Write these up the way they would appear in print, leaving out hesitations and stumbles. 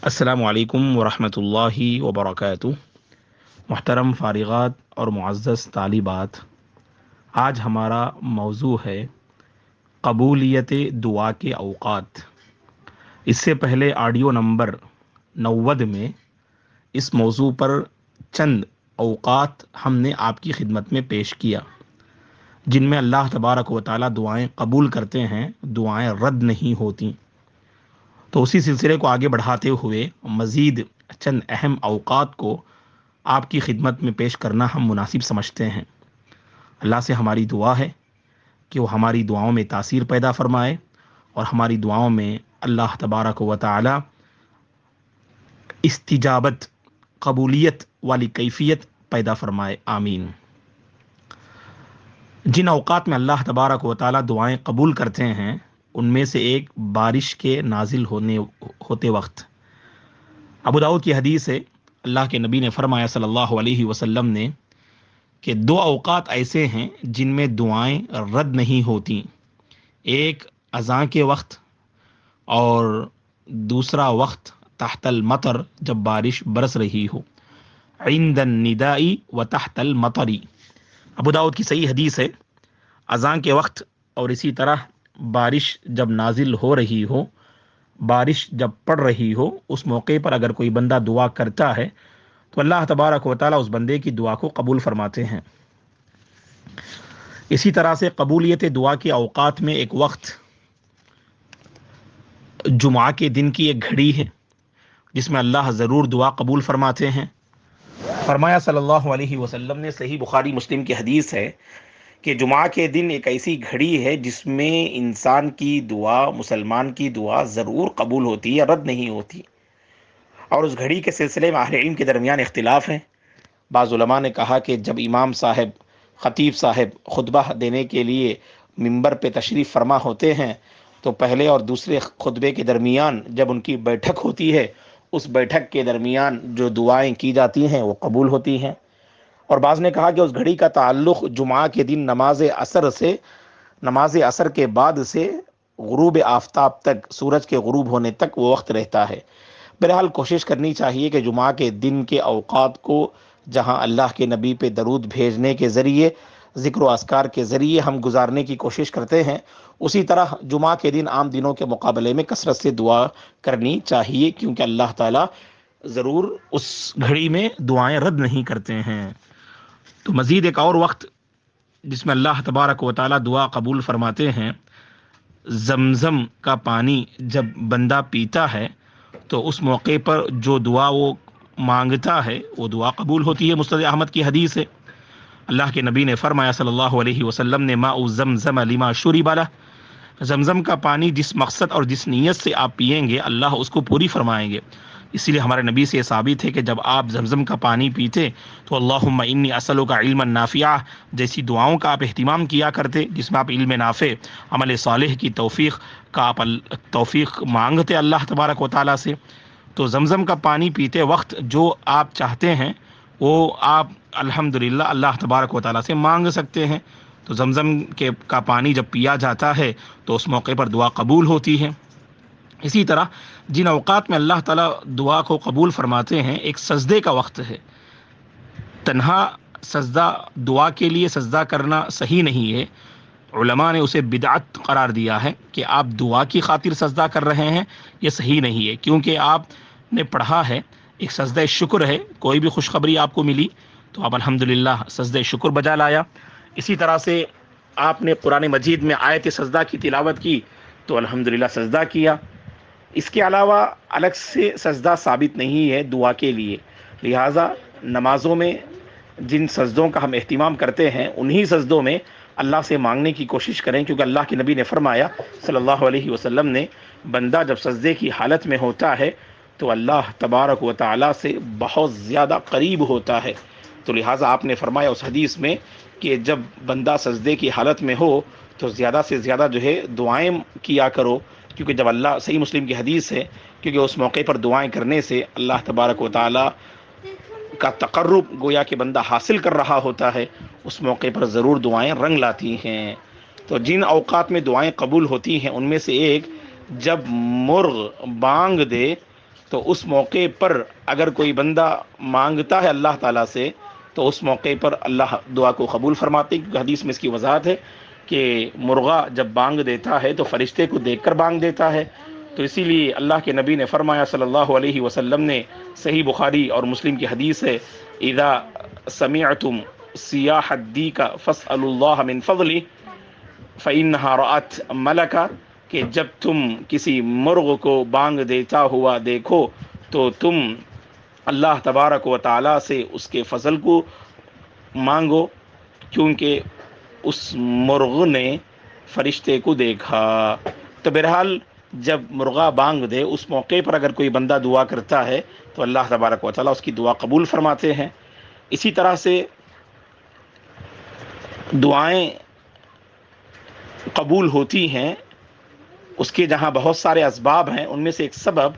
السلام علیکم ورحمۃ اللہ وبرکاتہ۔ محترم فارغات اور معزز طالبات، آج ہمارا موضوع ہے قبولیت دعا کے اوقات۔ اس سے پہلے آڈیو نمبر 90 میں اس موضوع پر چند اوقات ہم نے آپ کی خدمت میں پیش کیا جن میں اللہ تبارک و تعالی دعائیں قبول کرتے ہیں، دعائیں رد نہیں ہوتی۔ تو اسی سلسلے کو آگے بڑھاتے ہوئے مزید چند اہم اوقات کو آپ کی خدمت میں پیش کرنا ہم مناسب سمجھتے ہیں۔ اللہ سے ہماری دعا ہے کہ وہ ہماری دعاؤں میں تاثیر پیدا فرمائے اور ہماری دعاؤں میں اللہ تبارک و تعالی استجابت، قبولیت والی کیفیت پیدا فرمائے، آمین۔ جن اوقات میں اللہ تبارک و تعالی دعائیں قبول کرتے ہیں ان میں سے ایک بارش کے نازل ہوتے وقت۔ ابو داؤد کی حدیث ہے، اللہ کے نبی نے فرمایا صلی اللہ علیہ وسلم نے کہ دو اوقات ایسے ہیں جن میں دعائیں رد نہیں ہوتی، ایک اذان کے وقت اور دوسرا وقت تحت المطر، جب بارش برس رہی ہو، عند النداء و تحت المطر۔ ابو داؤد کی صحیح حدیث ہے، اذان کے وقت اور اسی طرح بارش جب نازل ہو رہی ہو، بارش جب پڑ رہی ہو، اس موقع پر اگر کوئی بندہ دعا کرتا ہے تو اللہ تبارک و تعالیٰ اس بندے کی دعا کو قبول فرماتے ہیں۔ اسی طرح سے قبولیت دعا کے اوقات میں ایک وقت جمعہ کے دن کی ایک گھڑی ہے جس میں اللہ ضرور دعا قبول فرماتے ہیں۔ فرمایا صلی اللہ علیہ وسلم نے، صحیح بخاری مسلم کی حدیث ہے کہ جمعہ کے دن ایک ایسی گھڑی ہے جس میں انسان کی دعا، مسلمان کی دعا ضرور قبول ہوتی ہے، رد نہیں ہوتی۔ اور اس گھڑی کے سلسلے میں اہل علم کے درمیان اختلاف ہیں۔ بعض علماء نے کہا کہ جب امام صاحب، خطیب صاحب خطبہ دینے کے لیے ممبر پہ تشریف فرما ہوتے ہیں تو پہلے اور دوسرے خطبے کے درمیان جب ان کی بیٹھک ہوتی ہے، اس بیٹھک کے درمیان جو دعائیں کی جاتی ہیں وہ قبول ہوتی ہیں۔ اور بعض نے کہا کہ اس گھڑی کا تعلق جمعہ کے دن نماز عصر کے بعد سے غروب آفتاب تک، سورج کے غروب ہونے تک وہ وقت رہتا ہے۔ بہرحال کوشش کرنی چاہیے کہ جمعہ کے دن کے اوقات کو جہاں اللہ کے نبی پہ درود بھیجنے کے ذریعے، ذکر و اذکار کے ذریعے ہم گزارنے کی کوشش کرتے ہیں، اسی طرح جمعہ کے دن عام دنوں کے مقابلے میں کثرت سے دعا کرنی چاہیے، کیونکہ اللہ تعالیٰ ضرور اس گھڑی میں دعائیں رد نہیں کرتے ہیں۔ تو مزید ایک اور وقت جس میں اللہ تبارک و تعالیٰ دعا قبول فرماتے ہیں، زمزم کا پانی جب بندہ پیتا ہے تو اس موقع پر جو دعا وہ مانگتا ہے وہ دعا قبول ہوتی ہے۔ مسند احمد کی حدیث ہے، اللہ کے نبی نے فرمایا صلی اللہ علیہ وسلم نے، ماء زمزم لما شرب لہ، زمزم کا پانی جس مقصد اور جس نیت سے آپ پئیں گے اللہ اس کو پوری فرمائیں گے۔ اسی لیے ہمارے نبی سے یہ ثابت ہے کہ جب آپ زمزم کا پانی پیتے تو اللہم انی اسألک علما نافعا جیسی دعاؤں کا آپ اہتمام کیا کرتے، جس میں آپ علم نافع، عمل صالح کی توفیق کا آپ توفیق مانگتے اللہ تبارک و تعالیٰ سے۔ تو زمزم کا پانی پیتے وقت جو آپ چاہتے ہیں وہ آپ الحمدللہ اللہ تبارک و تعالیٰ سے مانگ سکتے ہیں۔ تو زمزم کا پانی جب پیا جاتا ہے تو اس موقع پر دعا قبول ہوتی ہے۔ اسی طرح جن اوقات میں اللہ تعالیٰ دعا کو قبول فرماتے ہیں، ایک سجدے کا وقت ہے۔ تنہا سجدہ، دعا کے لیے سجدہ کرنا صحیح نہیں ہے، علماء نے اسے بدعت قرار دیا ہے کہ آپ دعا کی خاطر سجدہ کر رہے ہیں، یہ صحیح نہیں ہے، کیونکہ آپ نے پڑھا ہے ایک سجدہ شکر ہے، کوئی بھی خوشخبری آپ کو ملی تو آپ الحمدللہ سجدہ شکر بجا لایا۔ اسی طرح سے آپ نے قرآن مجید میں آیت سجدہ کی تلاوت کی تو الحمدللہ سجدہ کیا۔ اس کے علاوہ الگ سے سجدہ ثابت نہیں ہے دعا کے لیے، لہٰذا نمازوں میں جن سجدوں کا ہم اہتمام کرتے ہیں انہی سجدوں میں اللہ سے مانگنے کی کوشش کریں، کیونکہ اللہ کے نبی نے فرمایا صلی اللہ علیہ وسلم نے، بندہ جب سجدے کی حالت میں ہوتا ہے تو اللہ تبارک و تعالیٰ سے بہت زیادہ قریب ہوتا ہے۔ تو لہٰذا آپ نے فرمایا اس حدیث میں کہ جب بندہ سجدے کی حالت میں ہو تو زیادہ سے زیادہ جو ہے دعائیں کیا کرو، کیونکہ جب اللہ، صحیح مسلم کی حدیث ہے، کیونکہ اس موقع پر دعائیں کرنے سے اللہ تبارک و تعالیٰ کا تقرب گویا کہ بندہ حاصل کر رہا ہوتا ہے، اس موقع پر ضرور دعائیں رنگ لاتی ہیں۔ تو جن اوقات میں دعائیں قبول ہوتی ہیں ان میں سے ایک، جب مرغ بانگ دے تو اس موقع پر اگر کوئی بندہ مانگتا ہے اللہ تعالیٰ سے تو اس موقع پر اللہ دعا کو قبول فرماتے ہیں، کیونکہ حدیث میں اس کی وضاحت ہے کہ مرغا جب بانگ دیتا ہے تو فرشتے کو دیکھ کر بانگ دیتا ہے۔ تو اسی لیے اللہ کے نبی نے فرمایا صلی اللہ علیہ وسلم نے، صحیح بخاری اور مسلم کی حدیث ہے، اذا سمعتم سیاح الدیک فاسألوا اللہ من فضلہ فإنہا رأت ملکا، کہ جب تم کسی مرغ کو بانگ دیتا ہوا دیکھو تو تم اللہ تبارک و تعالیٰ سے اس کے فضل کو مانگو، کیونکہ اس مرغ نے فرشتے کو دیکھا۔ تو بہرحال جب مرغا بانگ دے اس موقع پر اگر کوئی بندہ دعا کرتا ہے تو اللہ تبارک و تعالیٰ اس کی دعا قبول فرماتے ہیں۔ اسی طرح سے دعائیں قبول ہوتی ہیں، اس کے جہاں بہت سارے اسباب ہیں، ان میں سے ایک سبب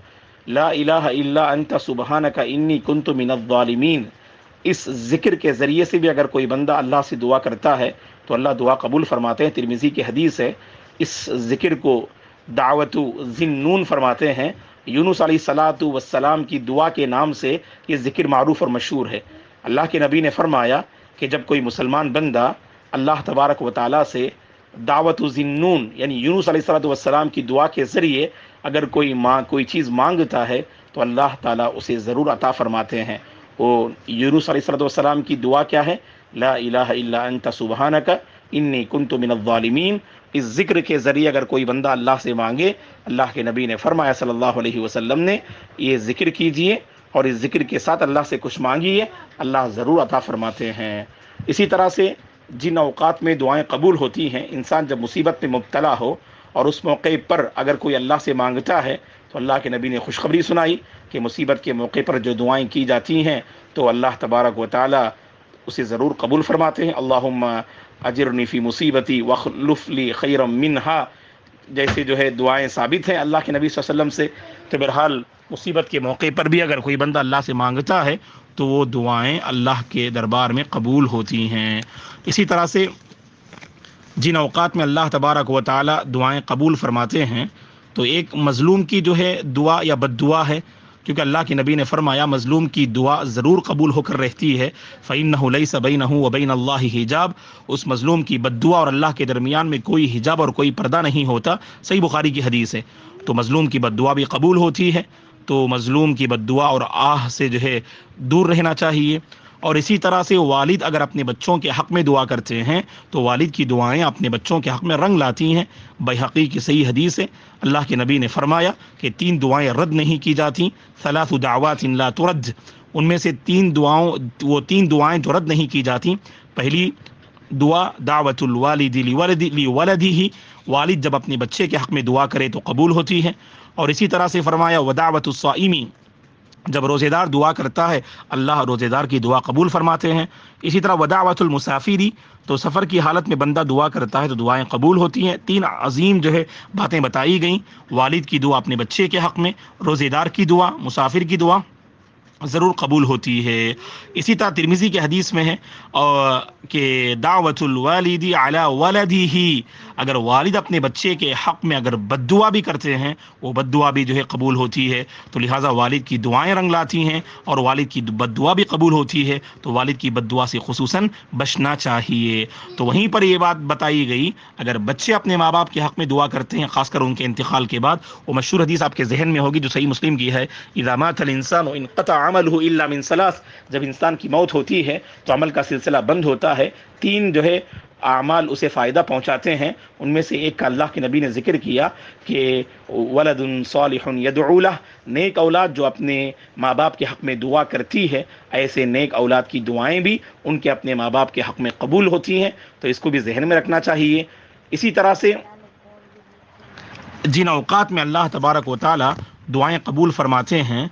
لا الہ الا انت سبحانک انی کنت من الظالمین، اس ذکر کے ذریعے سے بھی اگر کوئی بندہ اللہ سے دعا کرتا ہے تو اللہ دعا قبول فرماتے ہیں۔ ترمذی کی حدیث ہے، اس ذکر کو دعوت ذی-النون فرماتے ہیں۔ یونس علیہ الصلاۃ والسلام کی دعا کے نام سے یہ ذکر معروف اور مشہور ہے۔ اللہ کے نبی نے فرمایا کہ جب کوئی مسلمان بندہ اللہ تبارک و تعالیٰ سے دعوت ذی-النون یعنی یونس علیہ الصلاۃ والسلام کی دعا کے ذریعے اگر کوئی چیز مانگتا ہے تو اللہ تعالیٰ اسے ضرور عطا فرماتے ہیں۔ وہ یونس علیہ الصلاۃ والسلام کی دعا کیا ہے؟ لا الہ الا انت سبحانک انی کنت من الظالمین۔ اس ذکر کے ذریعے اگر کوئی بندہ اللہ سے مانگے، اللہ کے نبی نے فرمایا صلی اللہ علیہ وسلم نے، یہ ذکر کیجئے اور اس ذکر کے ساتھ اللہ سے کچھ مانگیے، اللہ ضرور عطا فرماتے ہیں۔ اسی طرح سے جن اوقات میں دعائیں قبول ہوتی ہیں، انسان جب مصیبت میں مبتلا ہو اور اس موقع پر اگر کوئی اللہ سے مانگتا ہے تو اللہ کے نبی نے خوشخبری سنائی کہ مصیبت کے موقع پر جو دعائیں کی جاتی ہیں تو اللہ تبارک و تعالی اسے ضرور قبول فرماتے ہیں۔ اللہم اجرنی فی مصیبتی واخلف لی خیرا منہا، جیسے جو ہے دعائیں ثابت ہیں اللہ کے نبی صلی اللہ علیہ وسلم سے۔ تو بہرحال مصیبت کے موقع پر بھی اگر کوئی بندہ اللہ سے مانگتا ہے تو وہ دعائیں اللہ کے دربار میں قبول ہوتی ہیں۔ اسی طرح سے جن اوقات میں اللہ تبارک و تعالی دعائیں قبول فرماتے ہیں تو ایک مظلوم کی جو ہے دعا یا بد دعا ہے، کیونکہ اللہ کے نبی نے فرمایا مظلوم کی دعا ضرور قبول ہو کر رہتی ہے، فَإِنَّهُ لَيْسَ بَيْنَهُ وَبَيْنَ اللَّهِ حجاب، اس مظلوم کی بد دعا اور اللہ کے درمیان میں کوئی حجاب اور کوئی پردہ نہیں ہوتا، صحیح بخاری کی حدیث ہے۔ تو مظلوم کی بد دعا بھی قبول ہوتی ہے، تو مظلوم کی بد دعا اور آہ سے جو ہے دور رہنا چاہیے۔ اور اسی طرح سے والد اگر اپنے بچوں کے حق میں دعا کرتے ہیں تو والد کی دعائیں اپنے بچوں کے حق میں رنگ لاتی ہیں۔ بیہقی کی صحیح حدیث ہے، اللہ کے نبی نے فرمایا کہ 3 دعائیں رد نہیں کی جاتی، 3 دعوات لا ترد، ان میں سے 3 دعائیں جو رد نہیں کی جاتی۔ پہلی دعا دعوت الوالد لولدہ، والد جب اپنے بچے کے حق میں دعا کرے تو قبول ہوتی ہے۔ اور اسی طرح سے فرمایا ودعوت الصائم، جب روزے دار دعا کرتا ہے اللہ روزے دار کی دعا قبول فرماتے ہیں۔ اسی طرح ودعوت المسافری، تو سفر کی حالت میں بندہ دعا کرتا ہے تو دعائیں قبول ہوتی ہیں۔ 3 عظیم جو ہے باتیں بتائی گئیں، والد کی دعا اپنے بچے کے حق میں، روزے دار کی دعا، مسافر کی دعا ضرور قبول ہوتی ہے۔ اسی طرح ترمذی کے حدیث میں ہے کہ دعوت الوالد علی ولدہ، اگر والد اپنے بچے کے حق میں اگر بد دعا بھی کرتے ہیں وہ بد دعا بھی جو ہے قبول ہوتی ہے۔ تو لہٰذا والد کی دعائیں رنگ لاتی ہیں اور والد کی بد دعا بھی قبول ہوتی ہے، تو والد کی بد دعا سے خصوصاً بچنا چاہیے۔ تو وہیں پر یہ بات بتائی گئی، اگر بچے اپنے ماں باپ کے حق میں دعا کرتے ہیں خاص کر ان کے انتقال کے بعد، وہ مشہور حدیث آپ کے ذہن میں ہوگی جو صحیح مسلم کی ہے، اذا مات الانسان انقطع عمله الا من 3، جب انسان کی موت ہوتی ہے تو عمل کا سلسلہ بند ہوتا ہے، 3 جو ہے اعمال اسے فائدہ پہنچاتے ہیں، ان میں سے ایک کا اللہ کے نبی نے ذکر کیا کہ ولد صالح یدعو لہ، نیک اولاد جو اپنے ماں باپ کے حق میں دعا کرتی ہے، ایسے نیک اولاد کی دعائیں بھی ان کے اپنے ماں باپ کے حق میں قبول ہوتی ہیں، تو اس کو بھی ذہن میں رکھنا چاہیے۔ اسی طرح سے جن اوقات میں اللہ تبارک و تعالی دعائیں قبول فرماتے ہیں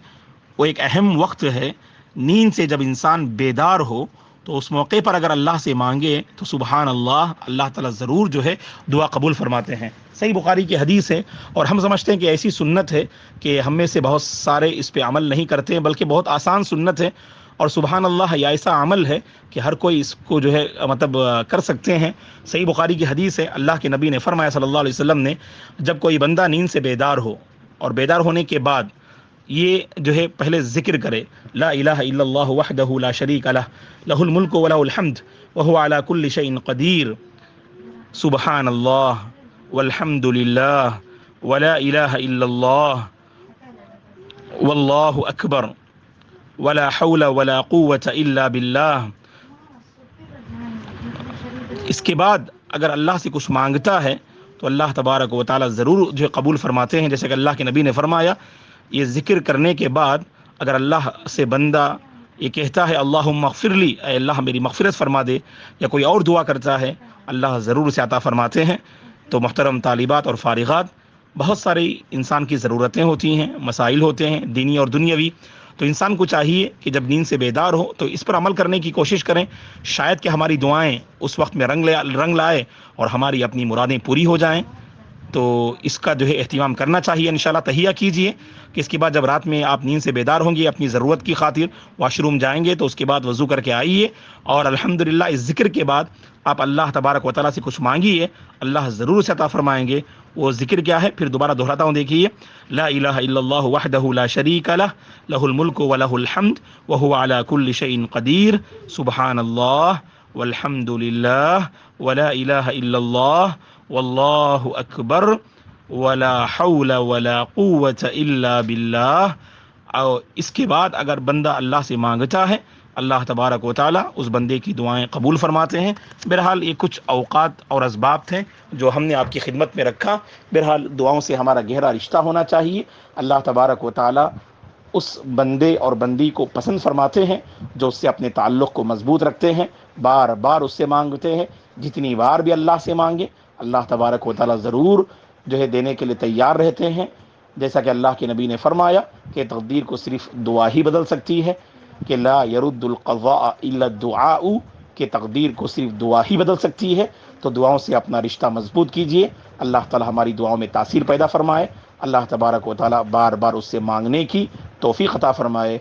وہ ایک اہم وقت ہے، نیند سے جب انسان بیدار ہو تو اس موقع پر اگر اللہ سے مانگے تو سبحان اللہ، اللہ تعالیٰ ضرور جو ہے دعا قبول فرماتے ہیں۔ صحیح بخاری کی حدیث ہے، اور ہم سمجھتے ہیں کہ ایسی سنت ہے کہ ہم میں سے بہت سارے اس پہ عمل نہیں کرتے ہیں، بلکہ بہت آسان سنت ہے، اور سبحان اللہ یہ ایسا عمل ہے کہ ہر کوئی اس کو جو ہے مطلب کر سکتے ہیں۔ صحیح بخاری کی حدیث ہے، اللہ کے نبی نے فرمایا صلی اللہ علیہ وسلم نے، جب کوئی بندہ نیند سے بیدار ہو اور بیدار ہونے کے بعد یہ جو ہے پہلے ذکر کرے، لا الہ الا اللہ وحدہ لا شریک لہ لہ الملک ولہ الحمد وہو علی کل شیء قدیر، سبحان اللہ والحمد للہ ولا الہ الا اللہ واللہ اکبر ولا حول ولا قوة الا باللہ۔ اس کے بعد اگر اللہ سے کچھ مانگتا ہے تو اللہ تبارک و تعالی ضرور جو قبول فرماتے ہیں، جیسے کہ اللہ کے نبی نے فرمایا، یہ ذکر کرنے کے بعد اگر اللہ سے بندہ یہ کہتا ہے اللہم اغفر لی، اے اللہ میری مغفرت فرما دے، یا کوئی اور دعا کرتا ہے، اللہ ضرور اسے عطا فرماتے ہیں۔ تو محترم طالبات اور فارغات، بہت ساری انسان کی ضرورتیں ہوتی ہیں، مسائل ہوتے ہیں دینی اور دنیاوی، تو انسان کو چاہیے کہ جب نیند سے بیدار ہو تو اس پر عمل کرنے کی کوشش کریں، شاید کہ ہماری دعائیں اس وقت میں رنگ لائے اور ہماری اپنی مرادیں پوری ہو جائیں۔ تو اس کا جو ہے اہتمام کرنا چاہیے، انشاءاللہ تہیہ کیجئے کہ اس کے بعد جب رات میں آپ نیند سے بیدار ہوں گے، اپنی ضرورت کی خاطر واش روم جائیں گے تو اس کے بعد وضو کر کے آئیے، اور الحمدللہ اس ذکر کے بعد آپ اللہ تبارک و تعالیٰ سے کچھ مانگیے، اللہ ضرور اسے عطا فرمائیں گے۔ وہ ذکر کیا ہے؟ پھر دوبارہ دہراتا ہوں، دیکھیے، لا الہ الا اللہ وحدہ لا شریک لہ لہ الملک ولہ الحمد وہو علی کل شیء قدیر، سبحان اللہ والحمد للہ ولا الہ الا اللہ واللہ اکبر ولا حول ولا قوة الا باللہ۔ اور اس کے بعد اگر بندہ اللہ سے مانگتا ہے، اللہ تبارک و تعالیٰ اس بندے کی دعائیں قبول فرماتے ہیں۔ بہرحال یہ کچھ اوقات اور اسباب تھے جو ہم نے آپ کی خدمت میں رکھا۔ بہرحال دعاؤں سے ہمارا گہرا رشتہ ہونا چاہیے۔ اللہ تبارک و تعالیٰ اس بندے اور بندی کو پسند فرماتے ہیں جو اس سے اپنے تعلق کو مضبوط رکھتے ہیں، بار بار اس سے مانگتے ہیں۔ جتنی بار بھی اللہ سے مانگے، اللہ تبارک و تعالیٰ ضرور جو ہے دینے کے لیے تیار رہتے ہیں۔ جیسا کہ اللہ کے نبی نے فرمایا کہ تقدیر کو صرف دعا ہی بدل سکتی ہے، کہ لا يرد القضاء الا الدعاء، کہ تقدیر کو صرف دعا ہی بدل سکتی ہے۔ تو دعاؤں سے اپنا رشتہ مضبوط کیجئے، اللہ تعالی ہماری دعاؤں میں تاثیر پیدا فرمائے، اللہ تبارک و تعالی بار بار اس سے مانگنے کی توفیق عطا فرمائے،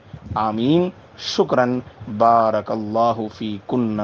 آمین۔ شکراً، بارک اللہ فیکن۔